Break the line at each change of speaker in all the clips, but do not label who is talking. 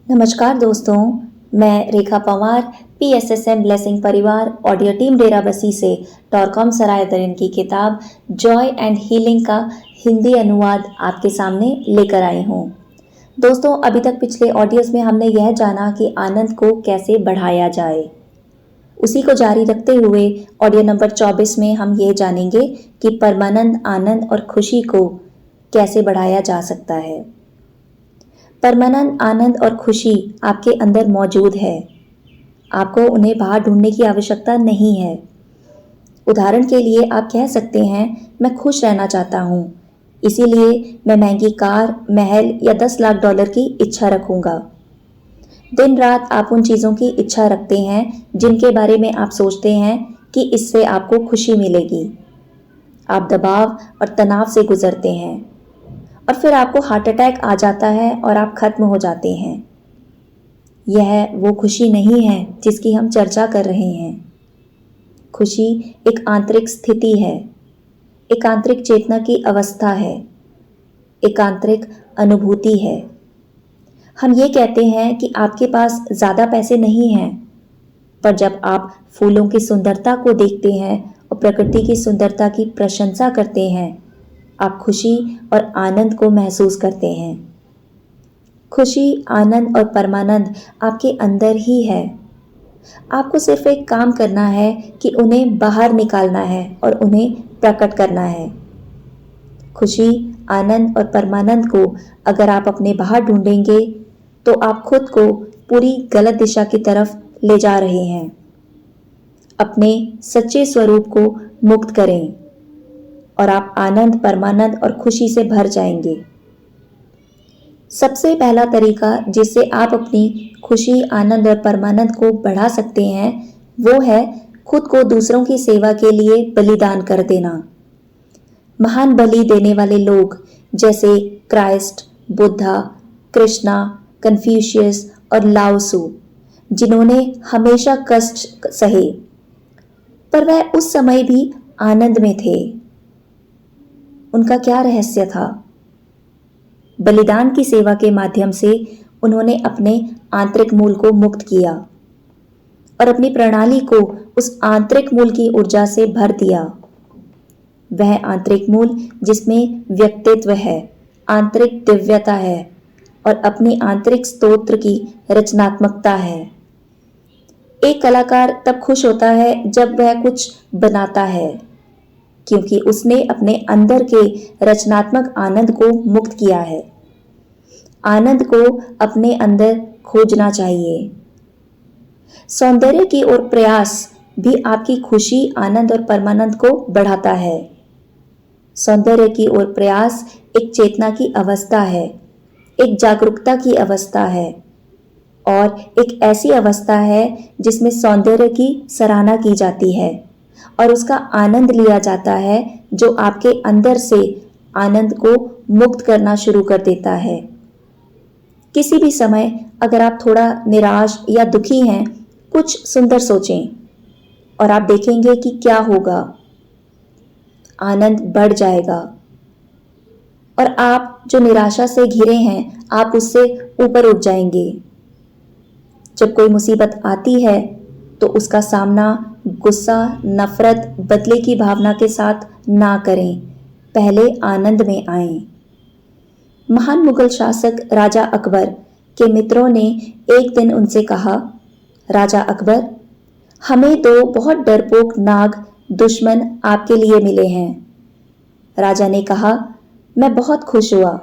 नमस्कार दोस्तों, मैं रेखा पवार PSSM ब्लेसिंग परिवार ऑडियो टीम डेराबस्सी से टॉरकॉम सरायदरिन की किताब जॉय एंड हीलिंग का हिंदी अनुवाद आपके सामने लेकर आई हूँ। दोस्तों, अभी तक पिछले ऑडियोज में हमने यह जाना कि आनंद को कैसे बढ़ाया जाए। उसी को जारी रखते हुए ऑडियो नंबर 24 में हम ये जानेंगे कि परमानंद आनंद और खुशी को कैसे बढ़ाया जा सकता है। परमानंद आनंद और खुशी आपके अंदर मौजूद है। आपको उन्हें बाहर ढूंढने की आवश्यकता नहीं है। उदाहरण के लिए आप कह सकते हैं, मैं खुश रहना चाहता हूँ, इसीलिए मैं महंगी कार, महल या 10 लाख डॉलर की इच्छा रखूंगा। दिन रात आप उन चीज़ों की इच्छा रखते हैं जिनके बारे में आप सोचते हैं कि इससे आपको खुशी मिलेगी। आप दबाव और तनाव से गुजरते हैं और फिर आपको हार्ट अटैक आ जाता है और आप खत्म हो जाते हैं। यह वो खुशी नहीं है जिसकी हम चर्चा कर रहे हैं। खुशी एक आंतरिक स्थिति है, एक आंतरिक चेतना की अवस्था है, एक आंतरिक अनुभूति है। हम ये कहते हैं कि आपके पास ज़्यादा पैसे नहीं हैं, पर जब आप फूलों की सुंदरता को देखते हैं और प्रकृति की सुंदरता की प्रशंसा करते हैं, आप खुशी और आनंद को महसूस करते हैं। खुशी, आनंद और परमानंद आपके अंदर ही है। आपको सिर्फ एक काम करना है कि उन्हें बाहर निकालना है और उन्हें प्रकट करना है। खुशी, आनंद और परमानंद को अगर आप अपने बाहर ढूंढेंगे तो आप खुद को पूरी गलत दिशा की तरफ ले जा रहे हैं। अपने सच्चे स्वरूप को मुक्त करें और आप आनंद, परमानंद और खुशी से भर जाएंगे। सबसे पहला तरीका जिससे आप अपनी खुशी, आनंद और परमानंद को बढ़ा सकते हैं, वो है खुद को दूसरों की सेवा के लिए बलिदान कर देना। महान बलि देने वाले लोग जैसे क्राइस्ट, बुद्धा, कृष्णा, कन्फ्यूशियस और लाओसू, जिन्होंने हमेशा कष्ट सहे, पर वह उस समय भी आनंद में थे। उनका क्या रहस्य था? बलिदान की सेवा के माध्यम से उन्होंने अपने आंतरिक मूल को मुक्त किया और अपनी प्रणाली को उस आंतरिक मूल की ऊर्जा से भर दिया। वह आंतरिक मूल जिसमें व्यक्तित्व है, आंतरिक दिव्यता है और अपनी आंतरिक स्तोत्र की रचनात्मकता है। एक कलाकार तब खुश होता है जब वह कुछ बनाता है, क्योंकि उसने अपने अंदर के रचनात्मक आनंद को मुक्त किया है। आनंद को अपने अंदर खोजना चाहिए। सौंदर्य की ओर प्रयास भी आपकी खुशी, आनंद और परमानंद को बढ़ाता है। सौंदर्य की ओर प्रयास एक चेतना की अवस्था है, एक जागरूकता की अवस्था है और एक ऐसी अवस्था है जिसमें सौंदर्य की सराहना की जाती है और उसका आनंद लिया जाता है, जो आपके अंदर से आनंद को मुक्त करना शुरू कर देता है। किसी भी समय अगर आप थोड़ा निराश या दुखी हैं, कुछ सुंदर सोचें और आप देखेंगे कि क्या होगा। आनंद बढ़ जाएगा और आप जो निराशा से घिरे हैं, आप उससे ऊपर उठ जाएंगे। जब कोई मुसीबत आती है तो उसका सामना गुस्सा, नफरत, बदले की भावना के साथ ना करें, पहले आनंद में आएं। महान मुगल शासक राजा अकबर के मित्रों ने एक दिन उनसे कहा, राजा अकबर, हमें दो बहुत डरपोक नाग दुश्मन आपके लिए मिले हैं। राजा ने कहा, मैं बहुत खुश हुआ।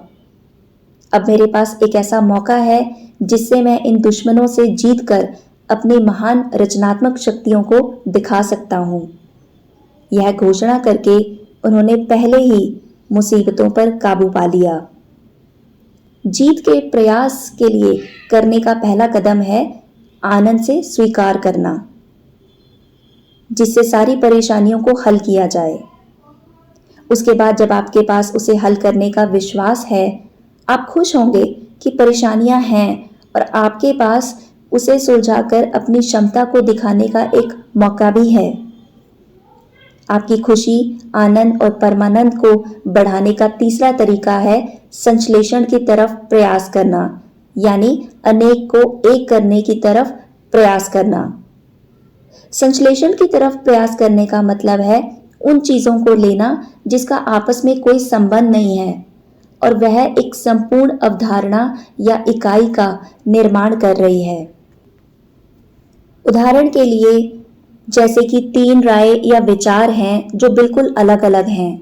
अब मेरे पास एक ऐसा मौका है जिससे मैं इन दुश्मनों से जीतकर अपनी महान रचनात्मक शक्तियों को दिखा सकता हूँ। यह घोषणा करके उन्होंने पहले ही मुसीबतों पर काबू पा लिया। जीत के प्रयास के लिए करने का पहला कदम है आनंद से स्वीकार करना, जिससे सारी परेशानियों को हल किया जाए। उसके बाद जब आपके पास उसे हल करने का विश्वास है, आप खुश होंगे कि परेशानियां हैं और आपके पास उसे सुलझाकर अपनी क्षमता को दिखाने का एक मौका भी है। आपकी खुशी, आनंद और परमानंद को बढ़ाने का तीसरा तरीका है संश्लेषण की तरफ प्रयास करना, यानी अनेक को एक करने की तरफ प्रयास करना। संश्लेषण की तरफ प्रयास करने का मतलब है उन चीजों को लेना जिसका आपस में कोई संबंध नहीं है और वह एक संपूर्ण अवधारणा या इकाई का निर्माण कर रही है। उदाहरण के लिए, जैसे कि तीन राय या विचार हैं जो बिल्कुल अलग अलग हैं,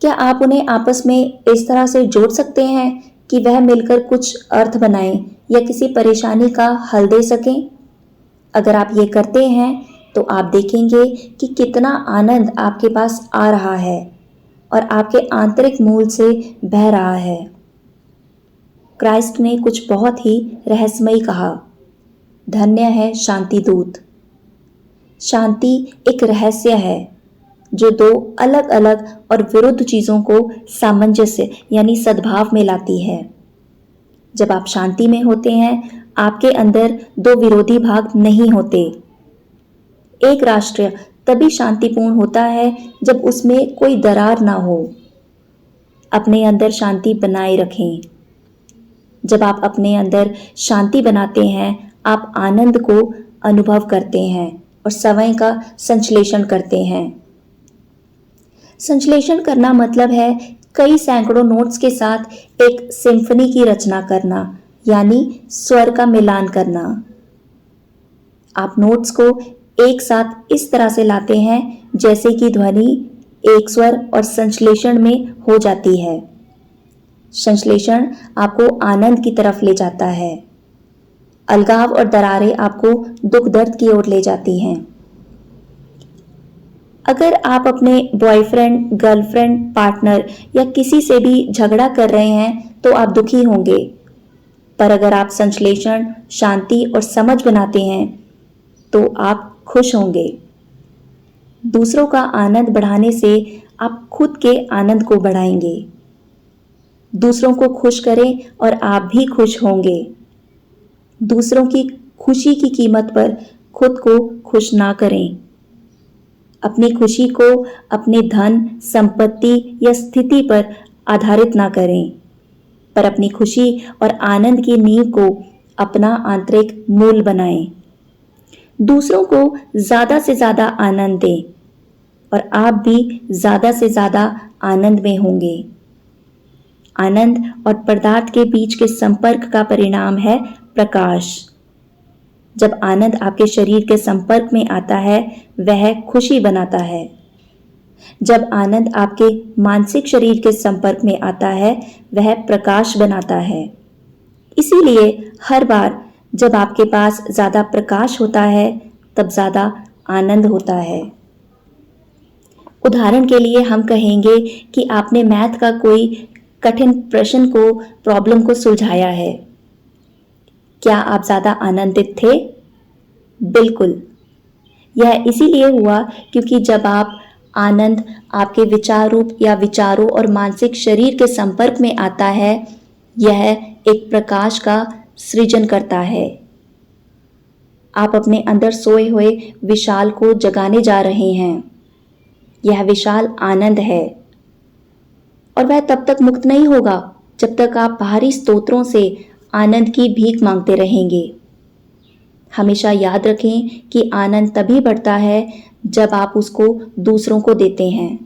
क्या आप उन्हें आपस में इस तरह से जोड़ सकते हैं कि वह मिलकर कुछ अर्थ बनाएं या किसी परेशानी का हल दे सकें? अगर आप ये करते हैं तो आप देखेंगे कि कितना आनंद आपके पास आ रहा है और आपके आंतरिक मूल से बह रहा है। क्राइस्ट ने कुछ बहुत ही रहस्यमयी कहा, धन्य है शांति दूत। शांति एक रहस्य है जो दो अलग अलग और विरुद्ध चीजों को सामंजस्य यानी सद्भाव में लाती है। जब आप शांति में होते हैं, आपके अंदर दो विरोधी भाग नहीं होते। एक राष्ट्र तभी शांतिपूर्ण होता है जब उसमें कोई दरार ना हो। अपने अंदर शांति बनाए रखें। जब आप अपने अंदर शांति बनाते हैं, आप आनंद को अनुभव करते हैं और समय का संश्लेषण करते हैं। संश्लेषण करना मतलब है कई सैकड़ों नोट्स के साथ एक सिम्फनी की रचना करना, यानी स्वर का मिलान करना। आप नोट्स को एक साथ इस तरह से लाते हैं जैसे कि ध्वनि एक स्वर और संश्लेषण में हो जाती है। संश्लेषण आपको आनंद की तरफ ले जाता है। अलगाव और दरारें आपको दुख दर्द की ओर ले जाती हैं। अगर आप अपने बॉयफ्रेंड, गर्लफ्रेंड, पार्टनर या किसी से भी झगड़ा कर रहे हैं तो आप दुखी होंगे। पर अगर आप संश्लेषण, शांति और समझ बनाते हैं तो आप खुश होंगे। दूसरों का आनंद बढ़ाने से आप खुद के आनंद को बढ़ाएंगे। दूसरों को खुश करें और आप भी खुश होंगे। दूसरों की खुशी की कीमत पर खुद को खुश ना करें। अपनी खुशी को अपने धन, संपत्ति या स्थिति पर आधारित ना करें, पर अपनी खुशी और आनंद की नींव को अपना आंतरिक मूल बनाएं। दूसरों को ज्यादा से ज्यादा आनंद दें और आप भी ज्यादा से ज्यादा आनंद में होंगे। आनंद और पदार्थ के बीच के संपर्क का परिणाम है प्रकाश। जब आनंद आपके शरीर के संपर्क में आता है, वह खुशी बनाता है। जब आनंद आपके मानसिक शरीर के संपर्क में आता है, वह प्रकाश बनाता है। इसीलिए हर बार जब आपके पास ज्यादा प्रकाश होता है, तब ज्यादा आनंद होता है। उदाहरण के लिए हम कहेंगे कि आपने मैथ का कोई कठिन प्रॉब्लम को सुलझाया है। क्या आप ज्यादा आनंदित थे? बिल्कुल। यह इसीलिए हुआ क्योंकि जब आप आनंद आपके विचार रूप या विचारों और मानसिक शरीर के संपर्क में आता है, यह एक प्रकाश का सृजन करता है। आप अपने अंदर सोए हुए विशाल को जगाने जा रहे हैं। यह विशाल आनंद है और वह तब तक मुक्त नहीं होगा जब तक आप बाहरी स्तोत्रों से आनंद की भीख मांगते रहेंगे। हमेशा याद रखें कि आनंद तभी बढ़ता है जब आप उसको दूसरों को देते हैं।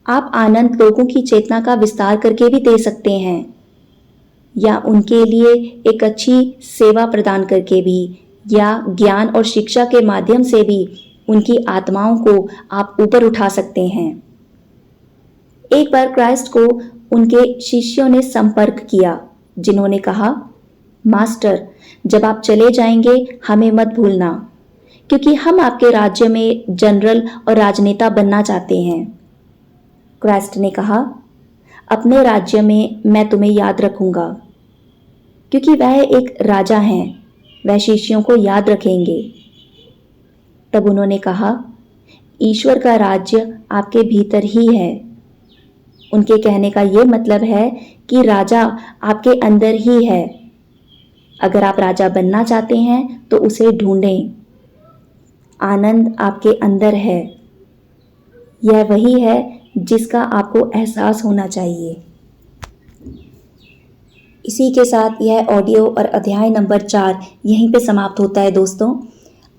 आप आनंद लोगों की चेतना का विस्तार करके भी दे सकते हैं, या उनके लिए एक अच्छी सेवा प्रदान करके भी, या ज्ञान और शिक्षा के माध्यम से भी उनकी आत्माओं को आप ऊपर उठा सकते हैं। एक बार क्राइस्ट को उनके शिष्यों ने संपर्क किया, जिन्होंने कहा, मास्टर, जब आप चले जाएंगे हमें मत भूलना, क्योंकि हम आपके राज्य में जनरल और राजनेता बनना चाहते हैं। क्राइस्ट ने कहा, अपने राज्य में मैं तुम्हें याद रखूंगा, क्योंकि वह एक राजा हैं, वह शिष्यों को याद रखेंगे। तब उन्होंने कहा, ईश्वर का राज्य आपके भीतर ही है। उनके कहने का यह मतलब है कि राजा आपके अंदर ही है। अगर आप राजा बनना चाहते हैं तो उसे ढूंढें। आनंद आपके अंदर है। यह वही है जिसका आपको एहसास होना चाहिए। इसी के साथ यह ऑडियो और अध्याय नंबर 4 यहीं पे समाप्त होता है दोस्तों।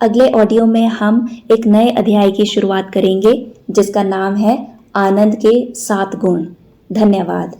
अगले ऑडियो में हम एक नए अध्याय की शुरुआत करेंगे जिसका नाम है आनंद के 7 गुण। धन्यवाद।